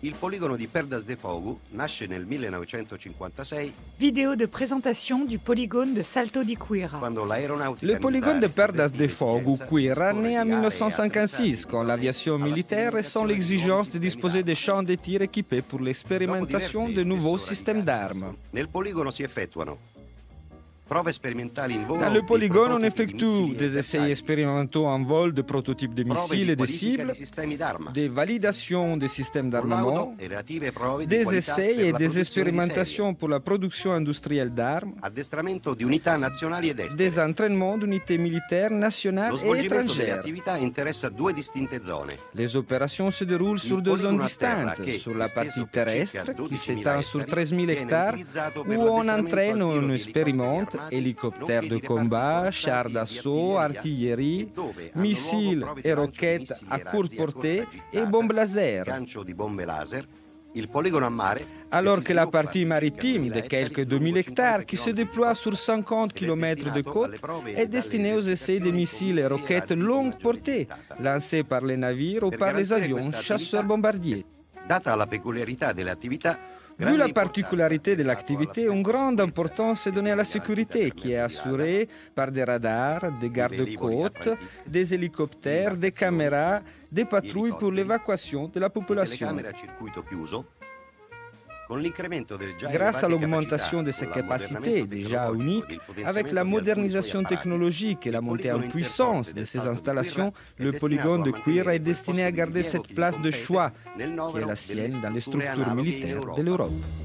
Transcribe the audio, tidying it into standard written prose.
Il poligono di Perdas de Fogo nasce nel 1956 Vidéo de présentation du polygone de Salto di Quira. quando l'aeronautica Le polygone de militare Perdas de Fogo, Quira, né en dispose di aree 1956, quand l'aviation militaire ressent l'exigence de disposer de champs de tir équipés pour l'expérimentation de nouveaux systèmes d'armes. Nel poligono si effettuano prove sperimentali in volo. Dans le di polygone, on prototipi di effectue missili e des essais bersagli, expérimentaux en vol de prototypes de prove missiles di et de qualifica cibles, di sistemi d'arma, des validations des systèmes d'armement, collaudo e relative prove di des qualità essais per et la des produzione di expérimentations pour la production industrielle d'armes, serie, addestramento di unità nazionali ed estere. des entraînements d'unités militaires Lo nationales et svolgimento delle étrangères. attività interessa due distinte zone. Les opérations se déroulent sur deux zones poligono a terra distinctes, che, sur la esteso partie per circa terrestre, qui 12.000 s'étend sur ettari, 13 000 viene hectares, utilizzato per où on l'addestramento entraîne, al tiro on di expérimente elicotteri hélicoptères armati, de nonché di combat, reparti chars di d'assaut, artiglieria, artillerie, e dove hanno missiles luogo prove di et lancio di roquettes missili à e courte razzi a portée corta et gittata, bombes laser. gancio di bombe laser. Il poligono a mare, Alors si que la sviluppa partie su circa maritime 2000 de quelques ettari, 2000 lungo hectares 50 qui se chilometri déploie di sur costa, 50 ed è km de destinato côte, alle prove est e destiné alle aux essais des esercitazioni missiles et con missili roquettes razzi di longue maggiore portée, gittata. lancés par les navires ou Per par les garantire avions questa chasseurs-bombardiers. Data la peculiarità delle attività, Vu grande la importanza particularité de è data l'activité, all'aspetto une grande sicurezza importance est donnée à la garantita sécurité per qui est mezzo di assurée par des radars, des gardes-côtes, velivoli des hélicoptères, des caméras, des patrouilles pour l'évacuation de la population. telecamere a circuito chiuso. Con l'incremento delle già Grâce à elevate l'augmentation de capacità, ses con capacités l'ammodernamento déjà tecnologico uniques, ed il potenziamento avec la di alcuni modernisation suoi apparati, technologique et la il montée en poligono puissance interforte de del ces Salto di installations, Quira le è polygone de destinato a Quira est mantenere destiné à quel posto garder di cette rilievo place che de compete choix nel qui est novero la delle sienne dans les strutture structures analoghe in militaires Europa. de l'Europe.